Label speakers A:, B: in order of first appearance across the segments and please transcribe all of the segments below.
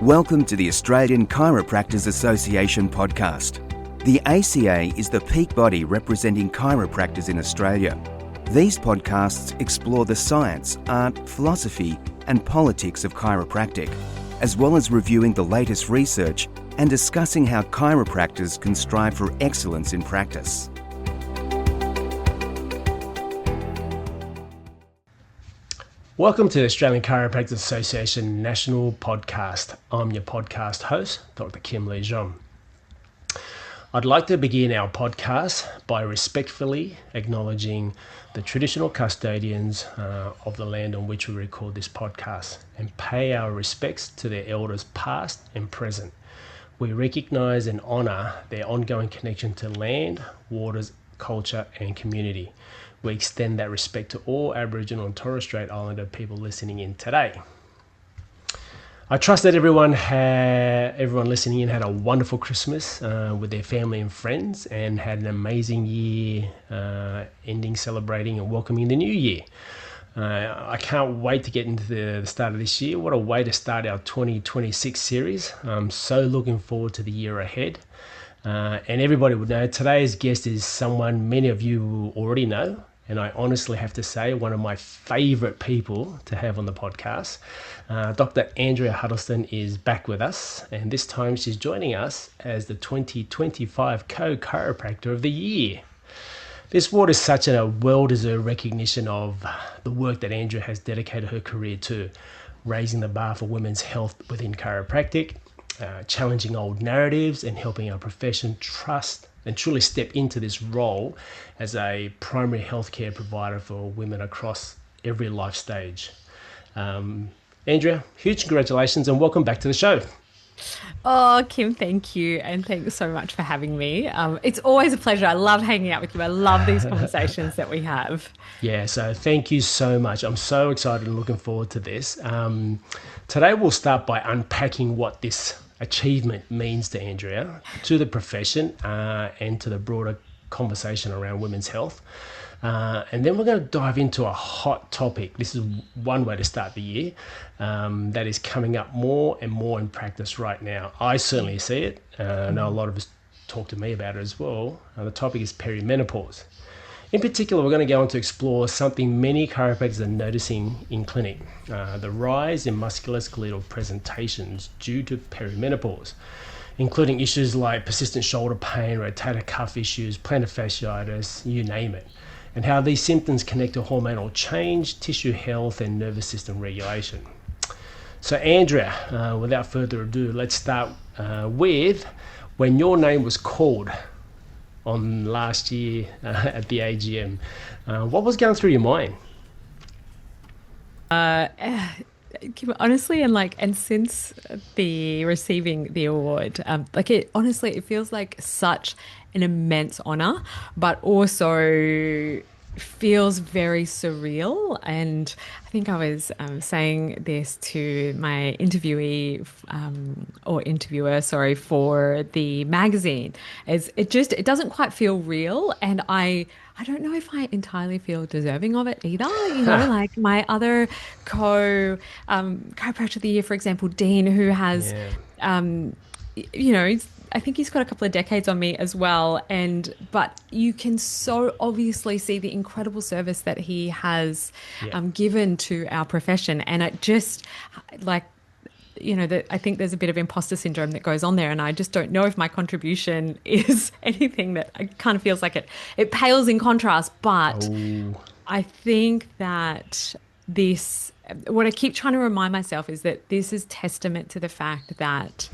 A: Welcome to the Australian Chiropractors Association podcast. The ACA is the peak body representing chiropractors in Australia. These podcasts explore the science, art, philosophy, and politics of chiropractic, as well as reviewing the latest research and discussing how chiropractors can strive for excellence in practice.
B: Welcome to the Australian Chiropractors Association National Podcast. I'm your podcast host, Dr Kim Lie Jom. I'd like to begin our podcast by respectfully acknowledging the traditional custodians of the land on which we record this podcast and pay our respects to their elders past and present. We recognise and honour their ongoing connection to land, waters, culture and community. We extend that respect to all Aboriginal and Torres Strait Islander people listening in today. I trust that everyone listening in had a wonderful Christmas with their family and friends and had an amazing year ending, celebrating and welcoming the new year. I can't wait to get into the start of this year. What a way to start our 2026 series. I'm so looking forward to the year ahead. And everybody would know today's guest is someone many of you will already know. And I honestly have to say, one of my favourite people to have on the podcast. Dr Andrea Huddleston is back with us, and this time she's joining us as the 2025 Co-Chiropractor of the Year. This award is such a well-deserved recognition of the work that Andrea has dedicated her career to, raising the bar for women's health within chiropractic, challenging old narratives and helping our profession trust and truly step into this role as a primary healthcare provider for women across every life stage. Andrea, huge congratulations and welcome back to the show.
C: Oh, Kim, thank you. And thanks so much for having me. It's always a pleasure. I love hanging out with you. I love these conversations that we have.
B: Yeah, so thank you so much. I'm so excited and looking forward to this. Today we'll start by unpacking what this achievement means to Andrea, to the profession, and to the broader conversation around women's health. And then we're going to dive into a hot topic. This is one way to start the year that is coming up more and more in practice right now. I certainly see it. I know a lot of us talk to me about it as well. The topic is perimenopause. In particular, we're going to go on to explore something many chiropractors are noticing in clinic, the rise in musculoskeletal presentations due to perimenopause, including issues like persistent shoulder pain, rotator cuff issues, plantar fasciitis, you name it, and how these symptoms connect to hormonal change, tissue health, and nervous system regulation. So Andrea, without further ado, let's start with when your name was called on last year at the AGM. What was going through your mind?
C: Honestly, and since the receiving the award, it feels like such an immense honor, but also feels very surreal. And I think I was saying this to my interviewer for the magazine. It doesn't quite feel real, and I don't know if I entirely feel deserving of it either. Like my other chiropractor of the year, for example, Dean, who has, I think he's got a couple of decades on me as well. But you can so obviously see the incredible service that he has given to our profession. And it just I think there's a bit of imposter syndrome that goes on there. And I just don't know if my contribution is anything that kind of feels like it pales in contrast. But I think that what I keep trying to remind myself is that this is testament to the fact that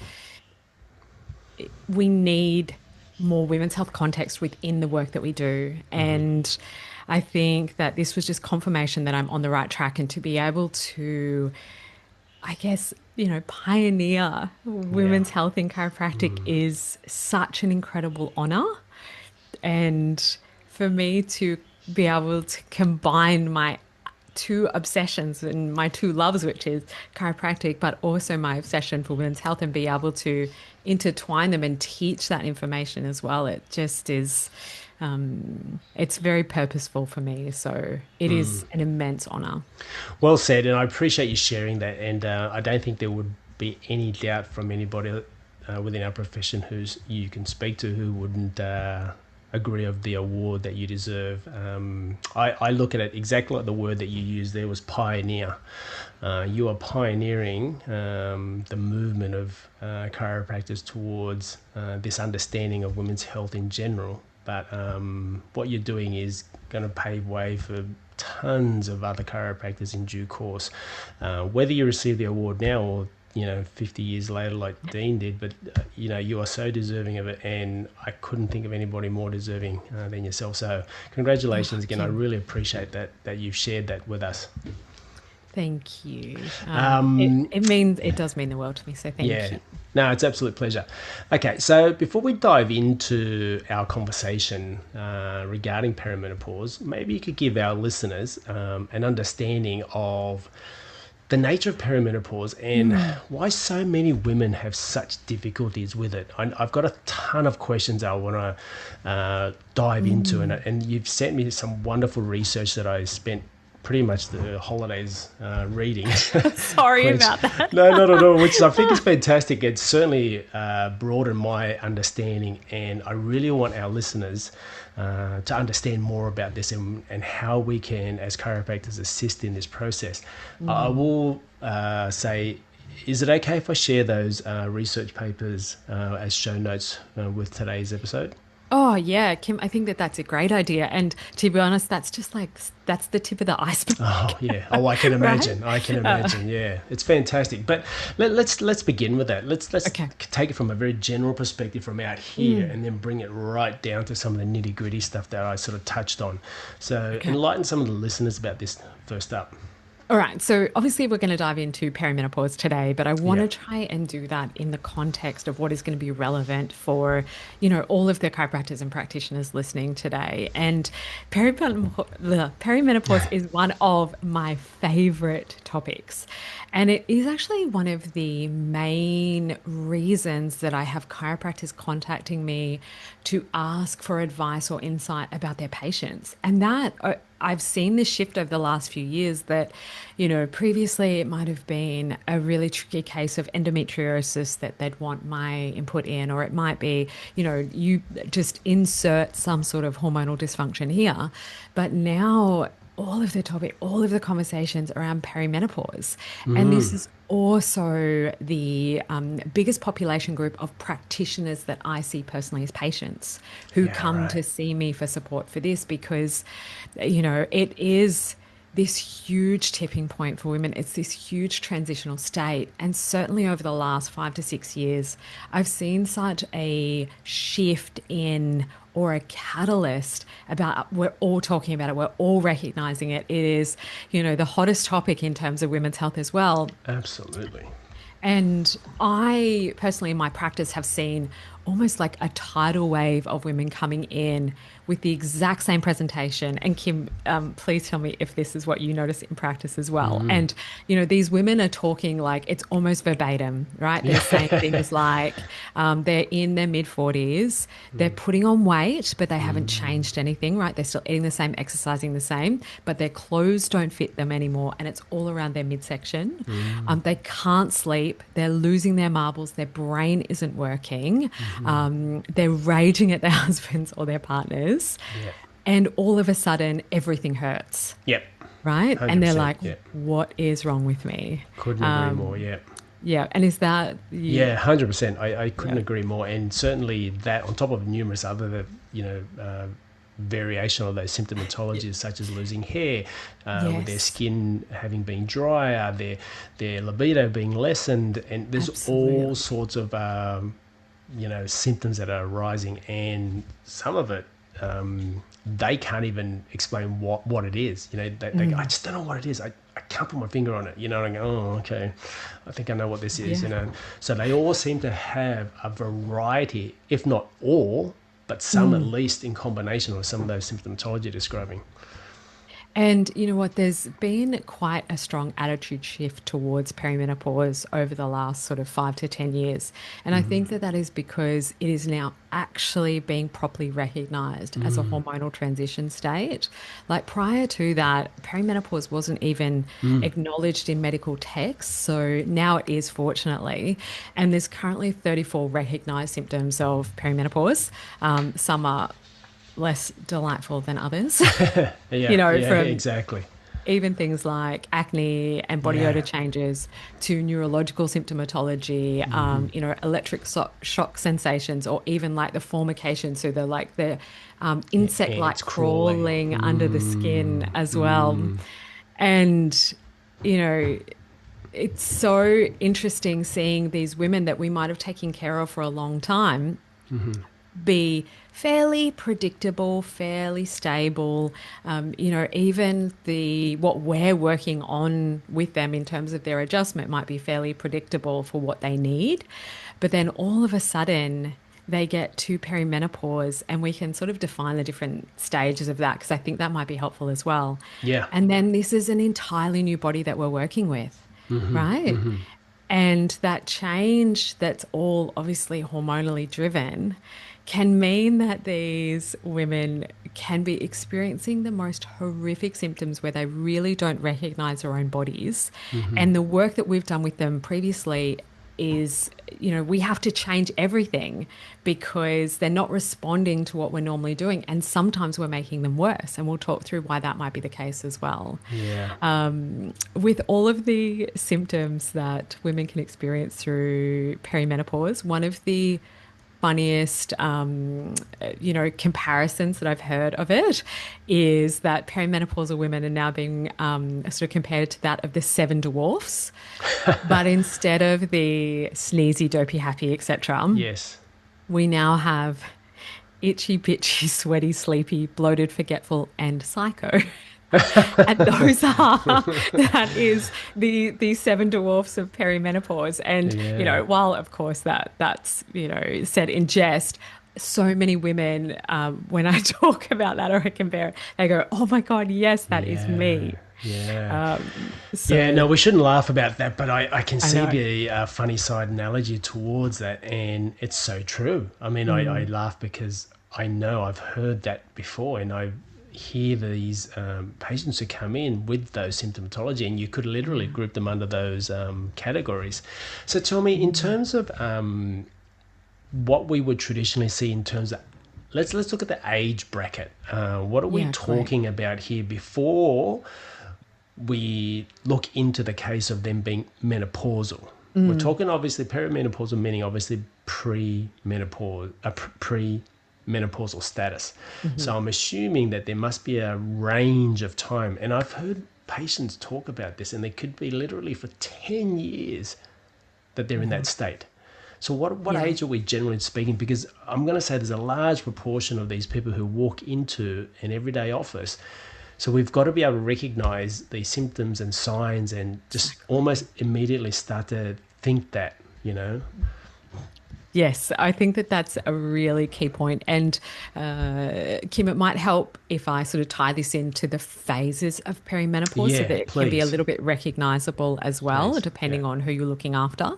C: we need more women's health context within the work that we do. And I think that this was just confirmation that I'm on the right track, and to be able to, I guess, pioneer women's health in chiropractic is such an incredible honor. And for me to be able to combine my two obsessions and my two loves, which is chiropractic, but also my obsession for women's health, and be able to intertwine them and teach that information as well. It just is, it's very purposeful for me. So it is an immense honor.
B: Well said. And I appreciate you sharing that. And I don't think there would be any doubt from anybody within our profession you can speak to who wouldn't agree of the award that you deserve. I look at it exactly like the word that you used there was pioneer. You are pioneering the movement of chiropractors towards this understanding of women's health in general. But what you're doing is going to pave way for tons of other chiropractors in due course. Whether you receive the award now or 50 years later like Dean did, but you are so deserving of it, and I couldn't think of anybody more deserving than yourself. So congratulations again. I really appreciate that you've shared that with us.
C: Thank you. It does mean the world to me, so thank you.
B: No, it's an absolute pleasure. Okay, so before we dive into our conversation regarding perimenopause, maybe you could give our listeners an understanding of the nature of perimenopause and why so many women have such difficulties with it. I've got a ton of questions I want to dive into, and you've sent me some wonderful research that I spent pretty much the holidays reading.
C: Sorry about that.
B: No, not at all, which I think is fantastic. It's certainly broadened my understanding, and I really want our listeners to understand more about this and how we can, as chiropractors, assist in this process. I will say, is it okay if I share those research papers as show notes with today's episode?
C: Oh, yeah, Kim, I think that's a great idea. And to be honest, that's the tip of the iceberg.
B: Oh, yeah. Oh, I can imagine.
C: Right?
B: I can imagine. Yeah, it's fantastic. But let's begin with that. Let's take it from a very general perspective from out here and then bring it right down to some of the nitty gritty stuff that I sort of touched on. So enlighten some of the listeners about this first up.
C: All right, so obviously we're going to dive into perimenopause today, but I want to try and do that in the context of what is going to be relevant for, all of the chiropractors and practitioners listening today. And perimenopause is one of my favorite topics. And it is actually one of the main reasons that I have chiropractors contacting me to ask for advice or insight about their patients. And that I've seen this shift over the last few years that, previously it might have been a really tricky case of endometriosis that they'd want my input in, or it might be, you just insert some sort of hormonal dysfunction here. But now all of the conversations around perimenopause. And this is also the biggest population group of practitioners that I see personally as patients who come to see me for support for this, because, it is this huge tipping point for women. It's this huge transitional state. And certainly over the last 5 to 6 years, I've seen such a shift in, or a catalyst about, we're all talking about it, we're all recognizing it. It is, the hottest topic in terms of women's health as well.
B: Absolutely.
C: And I personally in my practice have seen almost like a tidal wave of women coming in with the exact same presentation. And Kim, please tell me if this is what you notice in practice as well. And, these women are talking like it's almost verbatim, right? They're saying things like they're in their mid-40s, they're putting on weight, but they haven't changed anything, right? They're still eating the same, exercising the same, but their clothes don't fit them anymore. And it's all around their midsection. They can't sleep. They're losing their marbles. Their brain isn't working. They're raging at their husbands or their partners. And all of a sudden, everything hurts.
B: Yep.
C: Right? And they're like, what is wrong with me?
B: Couldn't agree more,
C: Yeah. And is that...
B: Yeah, 100%. I couldn't agree more. And certainly that, on top of numerous other, variation of those symptomatologies, such as losing hair, with their skin having been drier, their libido being lessened, and there's all sorts of symptoms that are arising, and some of it they can't even explain what it is. They go, I just don't know what it is. I can't put my finger on it. And I go, oh, okay, I think I know what this is. So they all seem to have a variety, if not all, but some at least in combination with some of those symptomatology describing.
C: And you know what? There's been quite a strong attitude shift towards perimenopause over the last sort of 5 to 10 years. And I think that that is because it is now actually being properly recognized as a hormonal transition state. Like prior to that, perimenopause wasn't even acknowledged in medical texts. So now it is, fortunately. And there's currently 34 recognized symptoms of perimenopause. Some are less delightful than others. From
B: exactly.
C: even things like acne and body odor changes to neurological symptomatology, electric shock sensations, or even like the formication, so the insect-like
B: Ants
C: crawling under the skin as well. And, it's so interesting seeing these women that we might have taken care of for a long time be fairly predictable, fairly stable. Even what we're working on with them in terms of their adjustment might be fairly predictable for what they need. But then all of a sudden they get to perimenopause, and we can sort of define the different stages of that, because I think that might be helpful as well.
B: Yeah.
C: And then this is an entirely new body that we're working with, right? And that change that's all obviously hormonally driven can mean that these women can be experiencing the most horrific symptoms where they really don't recognize their own bodies. And the work that we've done with them previously is, we have to change everything because they're not responding to what we're normally doing. And sometimes we're making them worse. And we'll talk through why that might be the case as well.
B: Yeah.
C: With all of the symptoms that women can experience through perimenopause, one of the funniest, comparisons that I've heard of it is that perimenopausal women are now being sort of compared to that of the seven dwarfs, but instead of the sneezy, dopey, happy, etc.
B: Yes.
C: We now have itchy, bitchy, sweaty, sleepy, bloated, forgetful, and psycho. And that is the seven dwarfs of perimenopause. And, while of course that's, said in jest, so many women, when I talk about that or I compare it, they go, oh my God, yes, that is me.
B: Yeah. No, we shouldn't laugh about that, but I can see the funny side analogy towards that. And it's so true. I mean, I laugh because I know I've heard that before, and I hear these patients who come in with those symptomatology, and you could literally group them under those categories. So tell me, in terms of what we would traditionally see in terms of, let's look at the age bracket. What are we talking about here before we look into the case of them being menopausal? We're talking obviously perimenopausal, meaning obviously pre-menopausal status. So I'm assuming that there must be a range of time. And I've heard patients talk about this, and they could be literally for 10 years that they're in that state. So what age are we generally speaking? Because I'm going to say there's a large proportion of these people who walk into an everyday office. So we've got to be able to recognize these symptoms and signs and just almost immediately start to think that,
C: Yes, I think that that's a really key point. And Kim, it might help if I sort of tie this into the phases of perimenopause so that it can be a little bit recognizable as well, depending on who you're looking after.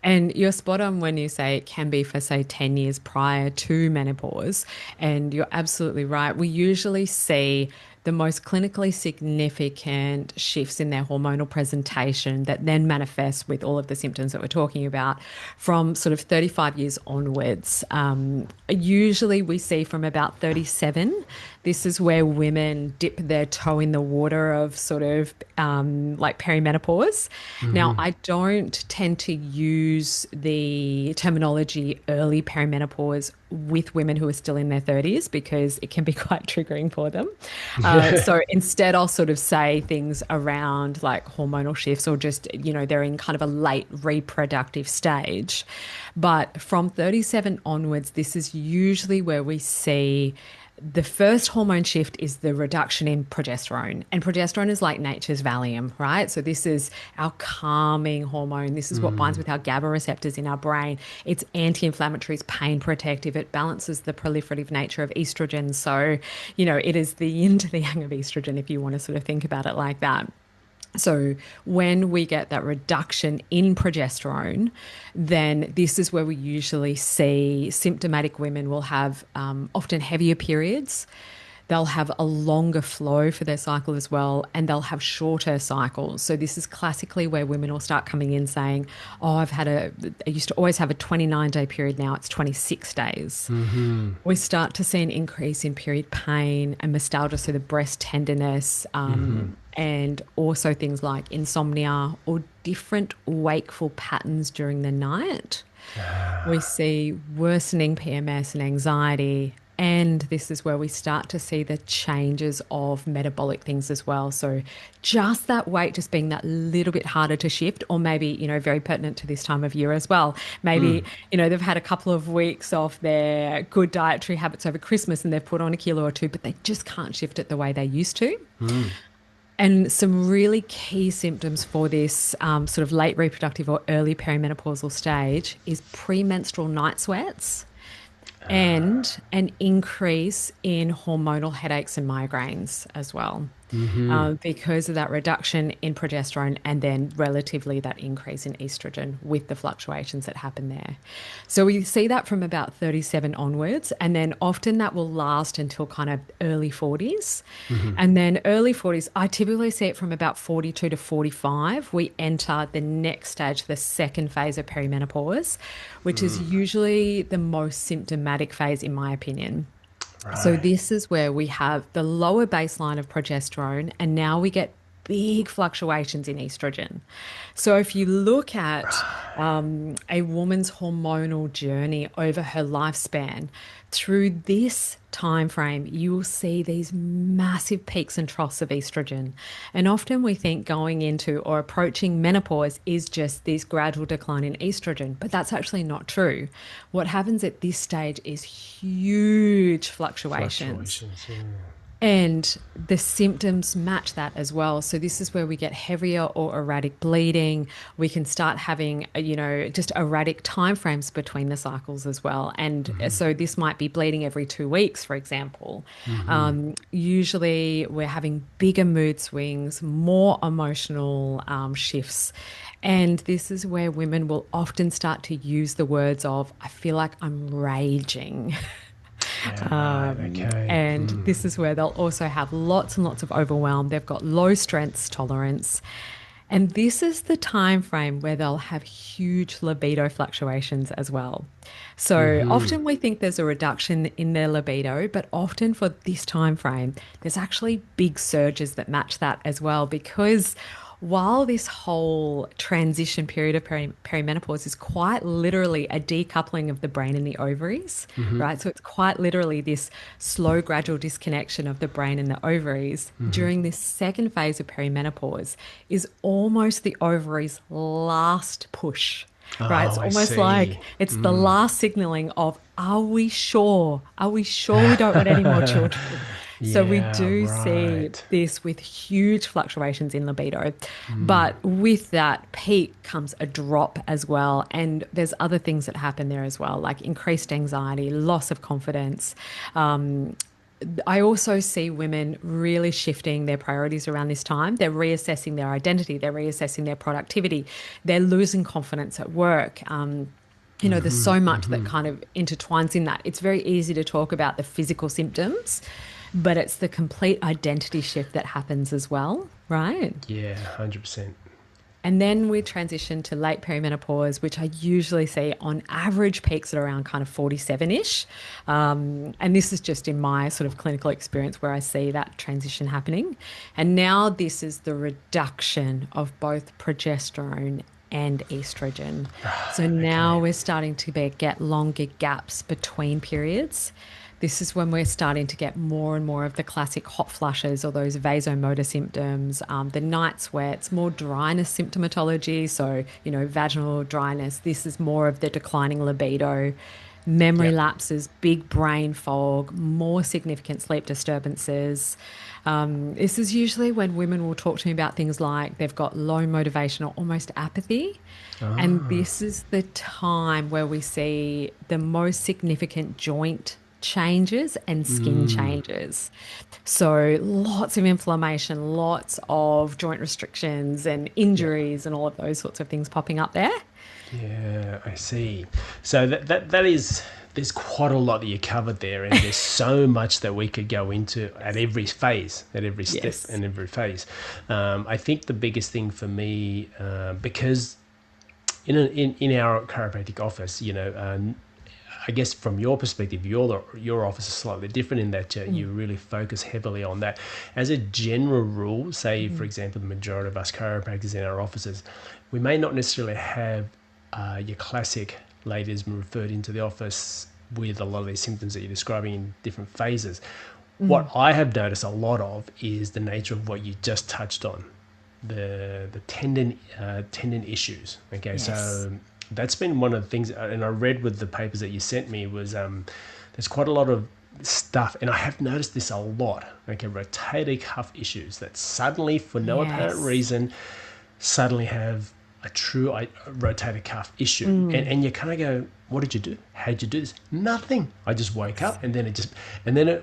C: And you're spot on when you say it can be for, say, 10 years prior to menopause. And you're absolutely right. We usually see the most clinically significant shifts in their hormonal presentation that then manifest with all of the symptoms that we're talking about from sort of 35 years onwards. Usually we see from about 37. This is where women dip their toe in the water of sort of like perimenopause. Now, I don't tend to use the terminology early perimenopause with women who are still in their 30s because it can be quite triggering for them. So instead, I'll sort of say things around like hormonal shifts or just, they're in kind of a late reproductive stage. But from 37 onwards, this is usually where we see the first hormone shift is the reduction in progesterone. And progesterone is like nature's Valium, right? So this is our calming hormone. This is what binds with our GABA receptors in our brain. It's anti-inflammatory, it's pain protective. It balances the proliferative nature of estrogen. So, it is the yin to the yang of estrogen, if you want to sort of think about it like that. So when we get that reduction in progesterone, then this is where we usually see symptomatic women will have often heavier periods. They'll have a longer flow for their cycle as well, and they'll have shorter cycles. So this is classically where women will start coming in saying, oh, I used to always have a 29-day period, now it's 26 days. Mm-hmm. We start to see an increase in period pain and mastalgia, so the breast tenderness, and also things like insomnia or different wakeful patterns during the night. We see worsening PMS and anxiety. And this is where we start to see the changes of metabolic things as well. So just that weight just being that little bit harder to shift, or maybe, very pertinent to this time of year as well. Maybe, they've had a couple of weeks of their good dietary habits over Christmas and they've put on a kilo or two, but they just can't shift it the way they used to. And some really key symptoms for this sort of late reproductive or early perimenopausal stage is premenstrual night sweats, and an increase in hormonal headaches and migraines as well, because of that reduction in progesterone and then relatively that increase in estrogen with the fluctuations that happen there. So we see that from about 37 onwards, and then often that will last until kind of early 40s. And then early 40s, I typically see it from about 42 to 45. We enter the next stage, the second phase of perimenopause, which is usually the most symptomatic phase in my opinion. Right. So this is where we have the lower baseline of progesterone, and now we get big fluctuations in estrogen. So if you look at a woman's hormonal journey over her lifespan, through this time frame, you will see these massive peaks and troughs of estrogen. And often we think going into or approaching menopause is just this gradual decline in estrogen, but that's actually not true. What happens at this stage is huge fluctiations. And the symptoms match that as well. So this is where we get heavier or erratic bleeding. We can start having, just erratic timeframes between the cycles as well. And so this might be bleeding every 2 weeks, for example. Usually we're having bigger mood swings, more emotional shifts. And this is where women will often start to use the words of, I feel like I'm raging. And this is where they'll also have lots and lots of overwhelm. They've got low stress tolerance. And this is the time frame where they'll have huge libido fluctuations as well. So often we think there's a reduction in their libido, but often for this time frame, there's actually big surges that match that as well, because while this whole transition period of perimenopause is quite literally a decoupling of the brain and the ovaries, right? So it's quite literally this slow, gradual disconnection of the brain and the ovaries during this second phase of perimenopause is almost the ovaries' last push. Right, it's almost like it's the last signaling of, are we sure? Are we sure we don't want any more children? So we do see this with huge fluctuations in libido. But with that peak comes a drop as well. And there's other things that happen there as well, like increased anxiety, loss of confidence. I also see women really shifting their priorities around this time. They're reassessing their identity. They're reassessing their productivity. They're losing confidence at work. There's so much that kind of intertwines in that. It's very easy to talk about the physical symptoms, but it's the complete identity shift that happens as well, right?
B: Yeah, 100%.
C: And then we transition to late perimenopause, which I usually see on average peaks at around kind of 47-ish. And this is just in my sort of clinical experience where I see that transition happening. And now this is the reduction of both progesterone and estrogen. So now we're starting to get longer gaps between periods. This is when we're starting to get more and more of the classic hot flushes or those vasomotor symptoms, the night sweats, more dryness symptomatology. So, vaginal dryness. This is more of the declining libido. memory lapses, big brain fog, more significant sleep disturbances. This is usually when women will talk to me about things like they've got low motivation or almost apathy. And this is the time where we see the most significant joint changes and skin changes. So lots of inflammation, lots of joint restrictions and injuries and all of those sorts of things popping up there.
B: Yeah, I see. So that is, there's quite a lot that you covered there, and there's so much that we could go into at every phase, at every step and every phase. I think the biggest thing for me, because in our chiropractic office, I guess from your perspective, your office is slightly different in that you really focus heavily on that. As a general rule, say, for example, the majority of us chiropractors in our offices, we may not necessarily have your classic ladies referred into the office with a lot of these symptoms that you're describing in different phases. What I have noticed a lot of is the nature of what you just touched on, the tendon issues. Okay, so that's been one of the things, and I read with the papers that you sent me was there's quite a lot of stuff, and I have noticed this a lot. Okay, rotator cuff issues that suddenly, for no apparent reason, suddenly have a true rotator cuff issue, and you kind of go, what did you do? How did you do this? Nothing. I just woke up, and then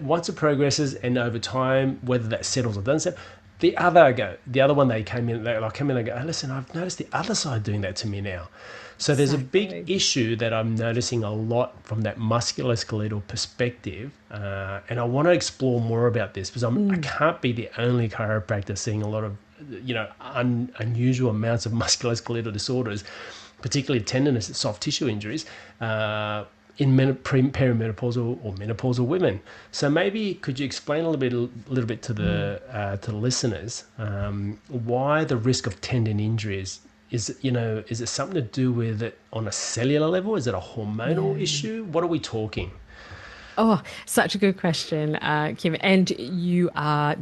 B: once it progresses, and over time, whether that settles or doesn't settle, the other one they came in, they come in and go, oh, listen, I've noticed the other side doing that to me now. So there's a big issue that I'm noticing a lot from that musculoskeletal perspective, and I want to explore more about this because I can't be the only chiropractor seeing a lot of unusual amounts of musculoskeletal disorders, particularly tendinous soft tissue injuries in perimenopausal or menopausal women. So maybe could you explain a little bit to the listeners why the risk of tendon injuries is it something to do with it on a cellular level? Is it a hormonal issue? What are we talking?
C: Oh, such a good question, Kim. And you are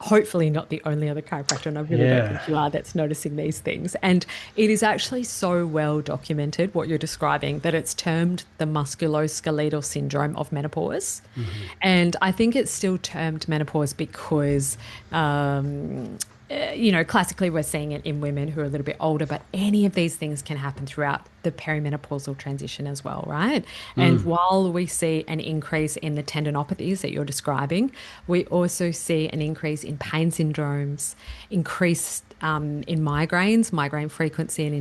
C: hopefully not the only other chiropractor, and I really don't think you are, that's noticing these things. And it is actually so well documented, what you're describing, that it's termed the musculoskeletal syndrome of menopause. And I think it's still termed menopause because classically we're seeing it in women who are a little bit older, but any of these things can happen throughout the perimenopausal transition as well, right? And while we see an increase in the tendinopathies that you're describing, we also see an increase in pain syndromes, increased in migraine frequency and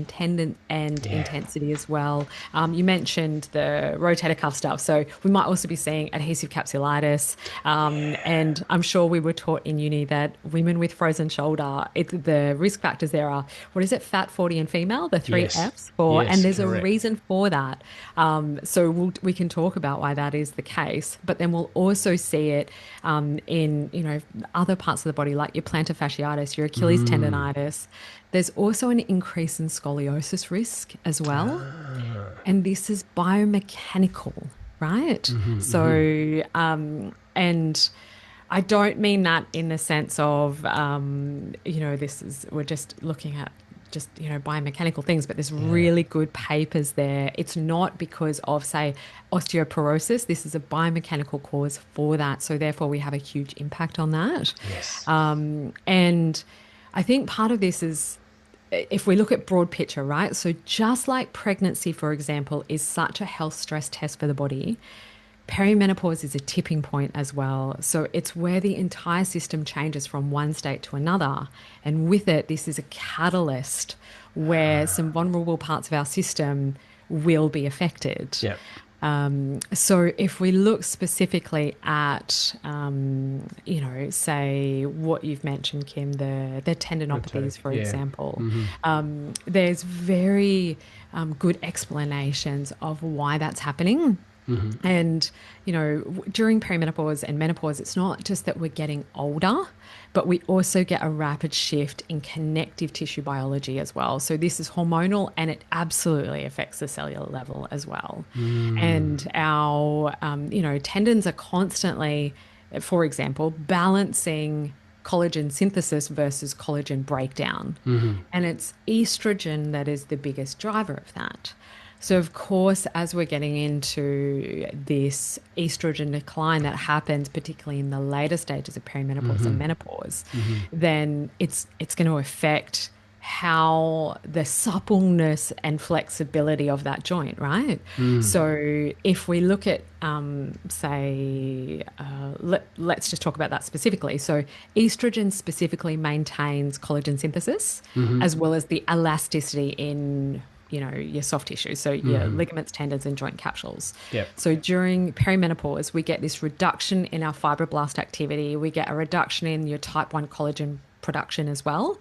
C: intensity as well. You mentioned the rotator cuff stuff, so we might also be seeing adhesive capsulitis. And I'm sure we were taught in uni that women with frozen shoulder, the risk factors there are, fat, 40 and female, the three Fs and there's a reason for that. So we can talk about why that is the case, but then we'll also see it in other parts of the body, like your plantar fasciitis, your Achilles tendonitis. There's also an increase in scoliosis risk as well. And this is biomechanical, right? So, and I don't mean that in the sense of, we're just looking at biomechanical things, but there's really good papers there. It's not because of, say, osteoporosis. This is a biomechanical cause for that. So therefore we have a huge impact on that.
B: Yes.
C: And I think part of this is, if we look at broad picture, right? So just like pregnancy, for example, is such a health stress test for the body, perimenopause is a tipping point as well. So it's where the entire system changes from one state to another. And with it, this is a catalyst where some vulnerable parts of our system will be affected.
B: Yeah.
C: So if we look specifically at, say what you've mentioned, Kim, the tendinopathies, for example, there's very good explanations of why that's happening. And, during perimenopause and menopause, it's not just that we're getting older, but we also get a rapid shift in connective tissue biology as well. So this is hormonal, and it absolutely affects the cellular level as well. And our, tendons are constantly, for example, balancing collagen synthesis versus collagen breakdown. And it's estrogen that is the biggest driver of that. So, of course, as we're getting into this estrogen decline that happens, particularly in the later stages of perimenopause and menopause, then it's going to affect how the suppleness and flexibility of that joint, right? So if we look at, let's just talk about that specifically. So estrogen specifically maintains collagen synthesis as well as the elasticity in your soft tissue, so your ligaments, tendons, and joint capsules.
B: Yep.
C: So during perimenopause, we get this reduction in our fibroblast activity. We get a reduction in your type 1 collagen production as well.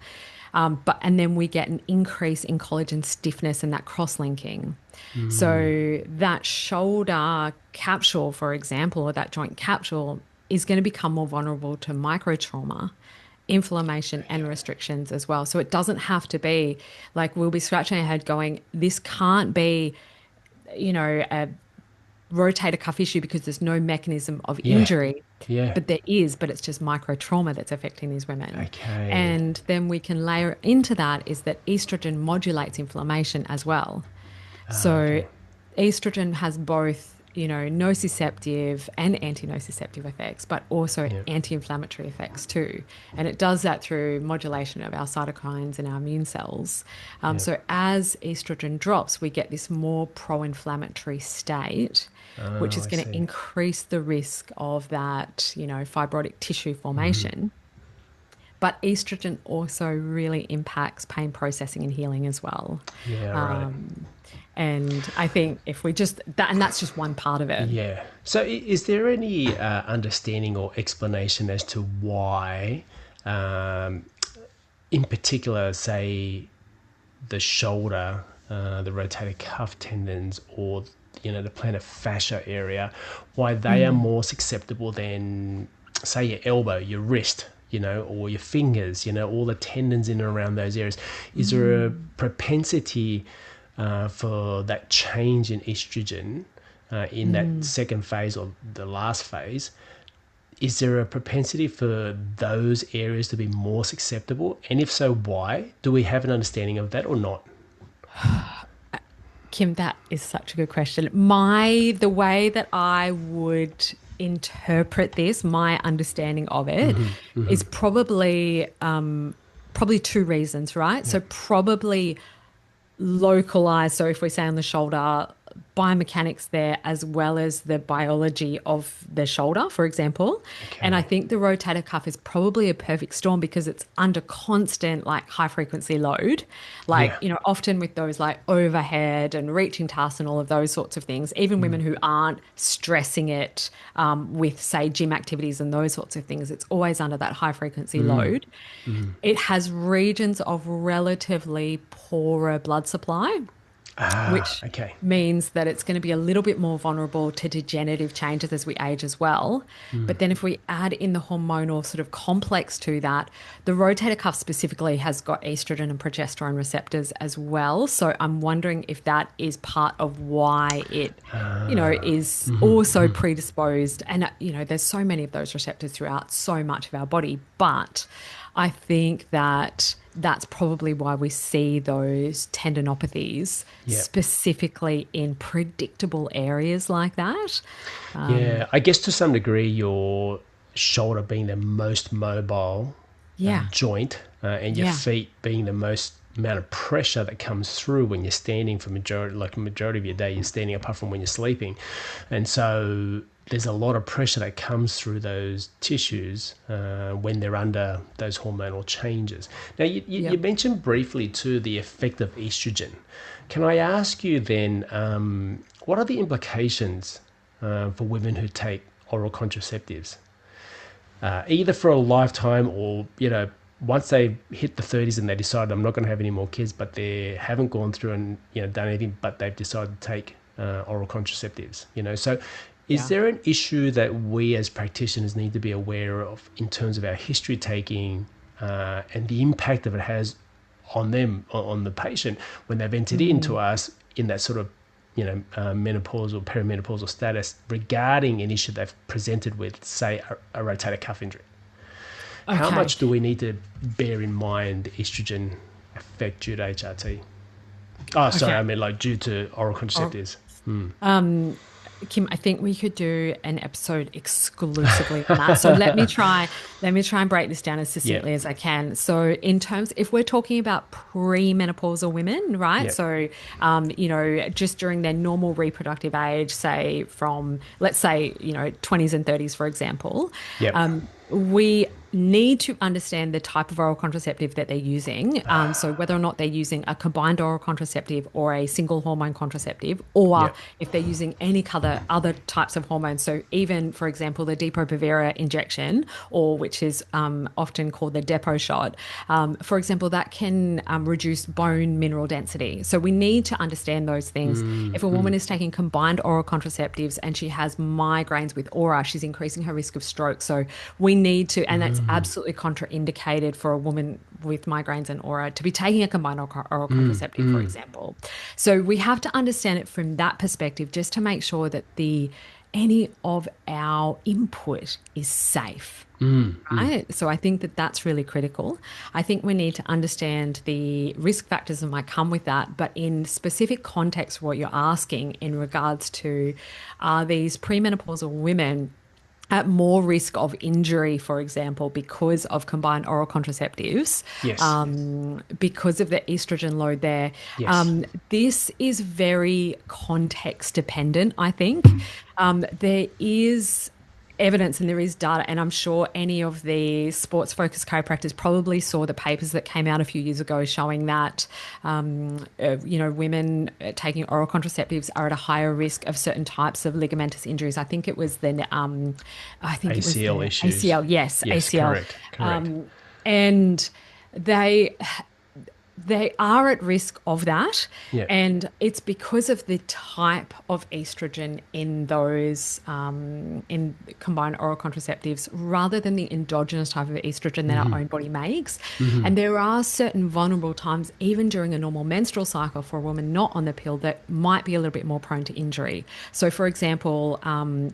C: And then we get an increase in collagen stiffness and that cross-linking. So that shoulder capsule, for example, or that joint capsule is going to become more vulnerable to microtrauma, inflammation and restrictions as well. So it doesn't have to be like we'll be scratching our head going, this can't be, a rotator cuff issue because there's no mechanism of injury.
B: Yeah.
C: But there is, but it's just microtrauma that's affecting these women.
B: Okay.
C: And then we can layer into that is that estrogen modulates inflammation as well. So estrogen has both, nociceptive and anti-nociceptive effects, but also anti-inflammatory effects too. And it does that through modulation of our cytokines and our immune cells. So as estrogen drops, we get this more pro-inflammatory state, which is going to increase the risk of that, fibrotic tissue formation. But estrogen also really impacts pain processing and healing as well.
B: Yeah, right.
C: And I think if we just that, and that's just one part of it.
B: Yeah. So is there any understanding or explanation as to why, in particular, say, the shoulder, the rotator cuff tendons, or the plantar fascia area, why they are more susceptible than, say, your elbow, your wrist, or your fingers, all the tendons in and around those areas? Is there a propensity for that change in estrogen in that second phase or the last phase? Is there a propensity for those areas to be more susceptible? And if so, why? Do we have an understanding of that or not?
C: Kim, that is such a good question. The way that I would interpret this, my understanding of it is probably two reasons, right? So probably localized. So if we say on the shoulder, biomechanics there as well as the biology of the shoulder, for example. Okay. And I think the rotator cuff is probably a perfect storm because it's under constant high frequency load, often with those overhead and reaching tasks and all of those sorts of things. Even women who aren't stressing it with, say, gym activities and those sorts of things, it's always under that high frequency load. It has regions of relatively poorer blood supply, which means that it's going to be a little bit more vulnerable to degenerative changes as we age as well. But then if we add in the hormonal sort of complex to that, the rotator cuff specifically has got estrogen and progesterone receptors as well. So I'm wondering if that is part of why it, is also predisposed. And, there's so many of those receptors throughout so much of our body. But I think that that's probably why we see those tendinopathies specifically in predictable areas like that.
B: I guess to some degree your shoulder being the most mobile joint and your feet being the most amount of pressure that comes through when you're standing for majority of your day, you're standing apart from when you're sleeping. And so there's a lot of pressure that comes through those tissues when they're under those hormonal changes. Now, you mentioned briefly too the effect of estrogen. Can I ask you then, what are the implications for women who take oral contraceptives, either for a lifetime or, once they hit the 30s and they decide I'm not going to have any more kids, but they haven't gone through and done anything, but they've decided to take oral contraceptives, So is there an issue that we as practitioners need to be aware of in terms of our history taking and the impact that it has on them, on the patient, when they've entered into us in that sort of menopausal, perimenopausal status regarding an issue they've presented with, say, a rotator cuff injury? Okay. How much do we need to bear in mind estrogen effect due to HRT? Oh, sorry,
C: Okay.
B: I mean like due to oral contraceptives.
C: Kim, I think we could do an episode exclusively on that. So let me try and break this down as
B: Yeah,
C: succinctly as I can. So if we're talking about premenopausal women, right?
B: yeah,
C: So, just during their normal reproductive age, say from, let's say, 20s and 30s, for example,
B: yep,
C: we need to understand the type of oral contraceptive that they're using. So whether or not they're using a combined oral contraceptive or a single hormone contraceptive, or
B: yep,
C: if they're using any other types of hormones. So even, for example, the Depo-Provera injection, or which is often called the Depo shot, for example, that can reduce bone mineral density. So we need to understand those things. If a woman is taking combined oral contraceptives and she has migraines with aura, she's increasing her risk of stroke. So we need to, and that's absolutely contraindicated for a woman with migraines and aura to be taking a combined oral contraceptive, for example. So we have to understand it from that perspective, just to make sure that any of our input is safe. Right. So I think that that's really critical. I think we need to understand the risk factors that might come with that, but in specific context, what you're asking in regards to, are these premenopausal women at more risk of injury, for example, because of combined oral contraceptives,
B: yes,
C: because of the estrogen load there.
B: yes.
C: This is very context dependent, I think. There is evidence and there is data, and I'm sure any of the sports focused chiropractors probably saw the papers that came out a few years ago showing that women taking oral contraceptives are at a higher risk of certain types of ligamentous injuries. I think it was
B: ACL issues.
C: ACL, yes,
B: Yes,
C: ACL.
B: correct.
C: And they are at risk of that.
B: Yeah.
C: And it's because of the type of estrogen in those in combined oral contraceptives rather than the endogenous type of estrogen that our own body makes. And there are certain vulnerable times, even during a normal menstrual cycle for a woman not on the pill, that might be a little bit more prone to injury. So for example,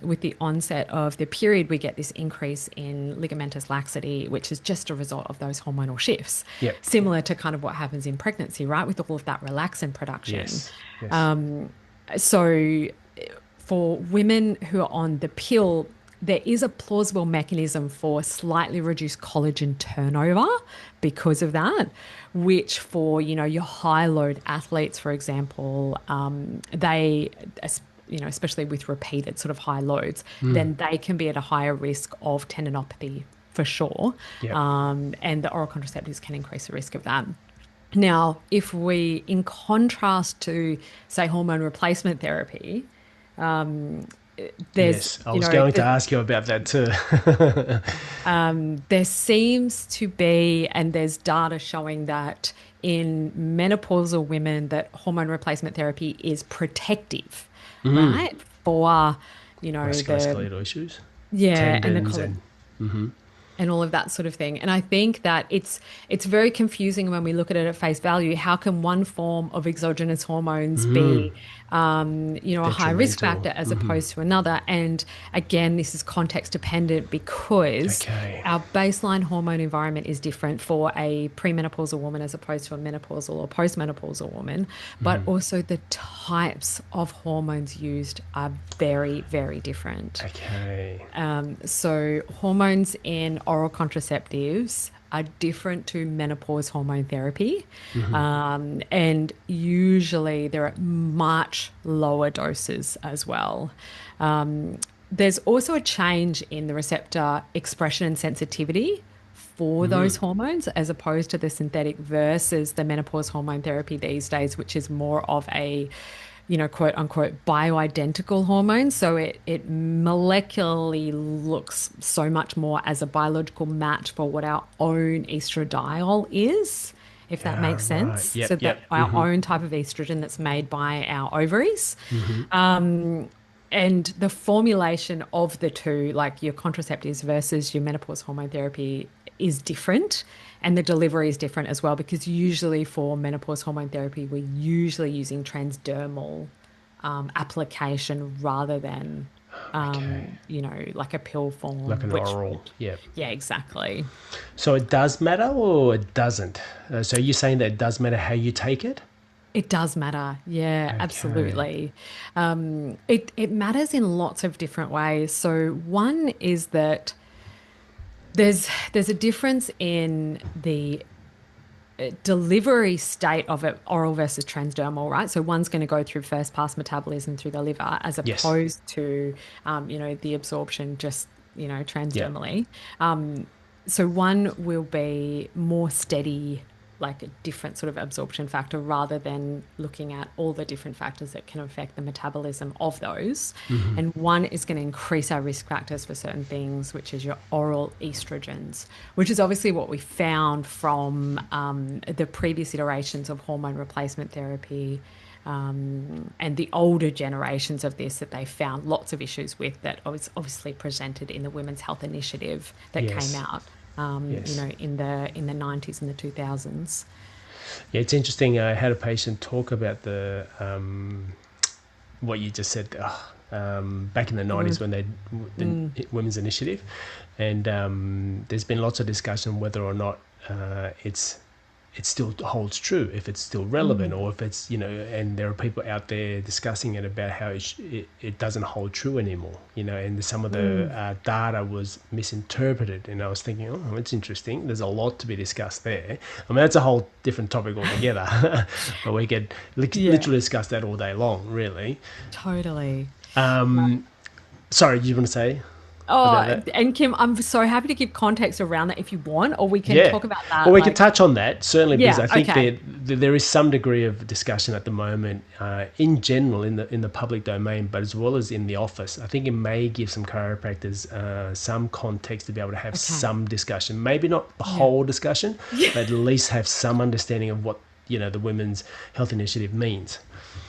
C: with the onset of the period, we get this increase in ligamentous laxity, which is just a result of those hormonal shifts.
B: Yep.
C: Similar to kind of what happens in pregnancy, right? With all of that relaxin production.
B: Yes.
C: So for women who are on the pill, there is a plausible mechanism for slightly reduced collagen turnover because of that, which for, your high load athletes, for example, they, especially with repeated sort of high loads, then they can be at a higher risk of tendinopathy for sure.
B: Yep.
C: And the oral contraceptives can increase the risk of that. Now, if we, in contrast to, say, hormone replacement therapy, there's,
B: Yes, I was going to ask you about that too.
C: there seems to be, and there's data showing that in menopausal women, that hormone replacement therapy is protective, right? For,
B: Musculoskeletal issues.
C: yeah,
B: Tendons
C: and all of that sort of thing. And I think that it's very confusing when we look at it at face value. How can one form of exogenous hormones be, a high risk
B: Detrimental.
C: factor as opposed to another? And again, this is context dependent because our baseline hormone environment is different for a premenopausal woman as opposed to a menopausal or postmenopausal woman. But also the types of hormones used are very, very different.
B: Okay.
C: So hormones in oral contraceptives are different to menopause hormone therapy. And usually they're at much lower doses as well. There's also a change in the receptor expression and sensitivity for those hormones as opposed to the synthetic versus the menopause hormone therapy these days, which is more of a quote unquote bioidentical hormone. So it molecularly looks so much more as a biological match for what our own estradiol is, if that makes sense.
B: Yep,
C: so that our own type of estrogen that's made by our ovaries. And the formulation of the two, like your contraceptives versus your menopause hormone therapy, is different. And the delivery is different as well, because usually for menopause hormone therapy, we're usually using transdermal application rather than, like a pill form.
B: Like an oral. Yeah.
C: Yeah, exactly.
B: So it does matter or it doesn't? So you're saying that it does matter how you take it?
C: It does matter. Yeah,
B: Okay.
C: absolutely. It matters in lots of different ways. So one is that there's a difference in the delivery state of it, oral versus transdermal, right? So one's going to go through first pass metabolism through the liver as
B: Yes.
C: opposed to, the absorption just,
B: Yeah.
C: transdermally. So one will be more steady, like a different sort of absorption factor rather than looking at all the different factors that can affect the metabolism of those.
B: Mm-hmm.
C: And one is going to increase our risk factors for certain things, which is your oral estrogens, which is obviously what we found from the previous iterations of hormone replacement therapy. And the older generations of this that they found lots of issues with that was obviously presented in the Women's Health Initiative that
B: Yes.
C: came out,
B: Yes.
C: in the 90s and the 2000s.
B: Yeah, it's interesting. I had a patient talk about the what you just said back in the 90s when the Women's Initiative, and there's been lots of discussion whether or not it still holds true, if it's still relevant, or if it's, and there are people out there discussing it about how it doesn't hold true anymore, and some of the data was misinterpreted. And I was thinking, oh, it's interesting. There's a lot to be discussed there. I mean, that's a whole different topic altogether, but we could literally discuss that all day long, really.
C: Totally.
B: Sorry, do you want to say?
C: Oh, and Kim, I'm so happy to give context around that if you want, or we can talk about that.
B: Well, we can touch on that, certainly, because I think
C: okay.
B: there is some degree of discussion at the moment in general in the public domain, but as well as in the office. I think it may give some chiropractors some context to be able to have some discussion. Maybe not the whole discussion, but at least have some understanding of what, the Women's Health Initiative means.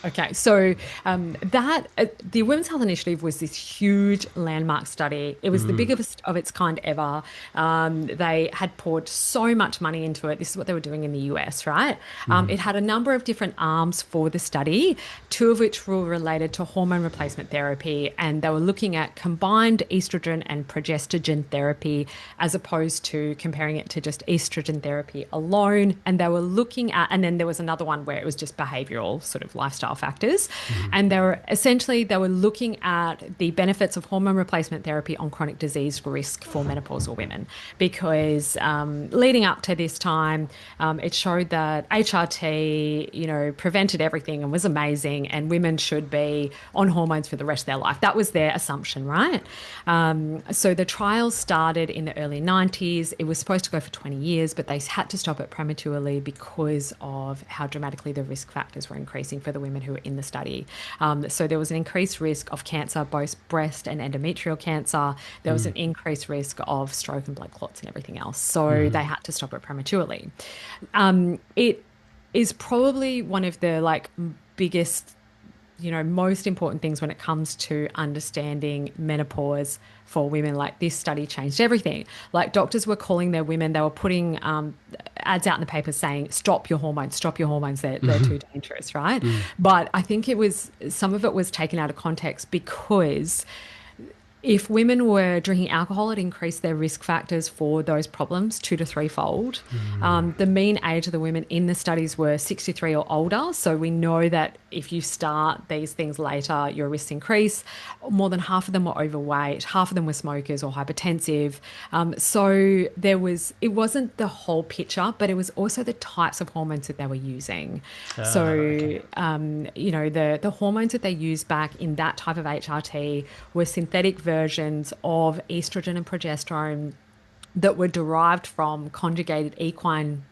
C: Okay, so the Women's Health Initiative was this huge landmark study. It was the biggest of its kind ever. They had poured so much money into it. This is what they were doing in the US, right? It had a number of different arms for the study, two of which were related to hormone replacement therapy, and they were looking at combined estrogen and progestogen therapy as opposed to comparing it to just estrogen therapy alone. And they were looking at, and then there was another one where it was just behavioral sort of lifestyle factors. And they were looking at the benefits of hormone replacement therapy on chronic disease risk for menopausal women, because leading up to this time, it showed that HRT, prevented everything and was amazing, and women should be on hormones for the rest of their life. That was their assumption, right? So the trials started in the early 90s. It was supposed to go for 20 years, but they had to stop it prematurely because of how dramatically the risk factors were increasing for the women who were in the study. So there was an increased risk of cancer, both breast and endometrial cancer. There was an increased risk of stroke and blood clots and everything else. So they had to stop it prematurely. It is probably one of the biggest, most important things when it comes to understanding menopause for women. Like, this study changed everything. Like, doctors were calling their women, they were putting ads out in the paper saying, stop your hormones, they're too dangerous, right? But I think some of it was taken out of context, because if women were drinking alcohol, it increased their risk factors for those problems 2 to 3-fold. The mean age of the women in the studies were 63 or older. So we know that if you start these things later, your risks increase. More than half of them were overweight. Half of them were smokers or hypertensive. So it wasn't the whole picture, but it was also the types of hormones that they were using. The hormones that they used back in that type of HRT were synthetic versions of estrogen and progesterone that were derived from conjugated equine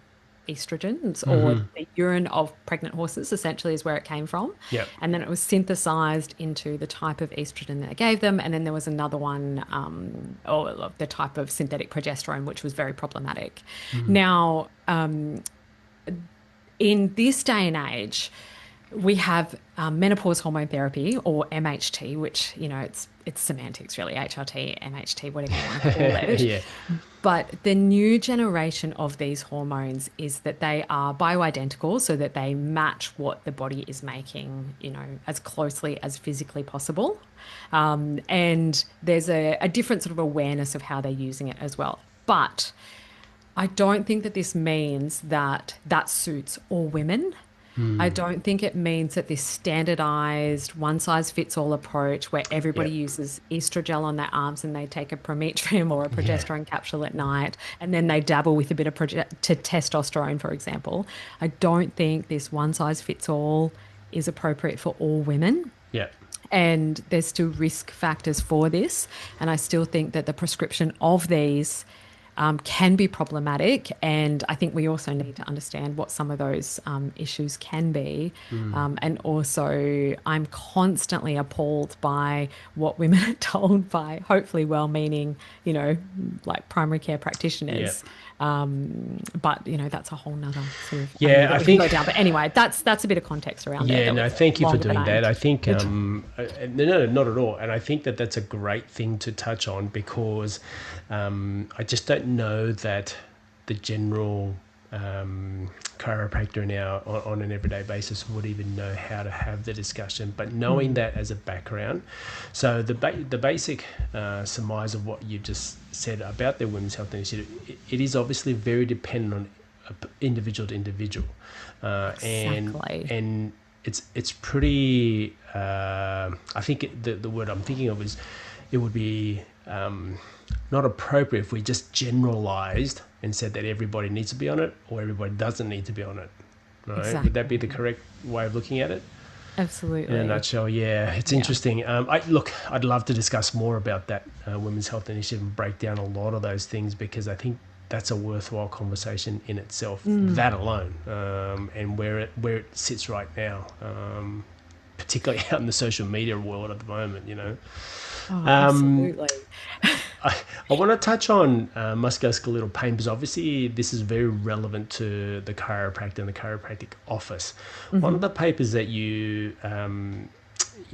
C: estrogens, or the urine of pregnant horses, essentially, is where it came from.
B: Yep.
C: And then it was synthesized into the type of estrogen that I gave them. And then there was another one, or the type of synthetic progesterone, which was very problematic. Now, in this day and age, we have menopause hormone therapy, or MHT, which, it's semantics really, HRT, MHT, whatever you want to call it.
B: Yeah.
C: But the new generation of these hormones is that they are bioidentical, so that they match what the body is making, as closely as physically possible. And there's a different sort of awareness of how they're using it as well. But I don't think that this means that suits all women. I don't think it means that this standardized one-size-fits-all approach where everybody uses estrogel on their arms and they take a prometrium or a progesterone capsule at night and then they dabble with a bit of testosterone, for example. I don't think this one-size-fits-all is appropriate for all women.
B: Yeah.
C: And there's still risk factors for this. And I still think that the prescription of these can be problematic. And I think we also need to understand what some of those issues can be. And also, I'm constantly appalled by what women are told by hopefully well-meaning, like primary care practitioners. But that's a whole nother sort of
B: I think
C: go down. But anyway, that's a bit of context around that.
B: Yeah, no, thank you for doing that. I think no, not at all. And I think that that's a great thing to touch on because I just don't know that the general chiropractor now on an everyday basis would even know how to have the discussion. But knowing that as a background, so the basic surmise of what you just said about the Women's Health Initiative, it is obviously very dependent on individual to individual,
C: Exactly.
B: and it's pretty. I think the word I'm thinking of is it would be not appropriate if we just generalized and said that everybody needs to be on it or everybody doesn't need to be on it. Right?
C: Exactly.
B: Would that be the correct way of looking at it?
C: Absolutely.
B: In a nutshell, it's interesting. I'd love to discuss more about that Women's Health Initiative and break down a lot of those things because I think that's a worthwhile conversation in itself, that alone, and where it sits right now, particularly out in the social media world at the moment,
C: Oh, absolutely.
B: I want to touch on musculoskeletal pain because obviously this is very relevant to the chiropractor and the chiropractic office. One of the papers that you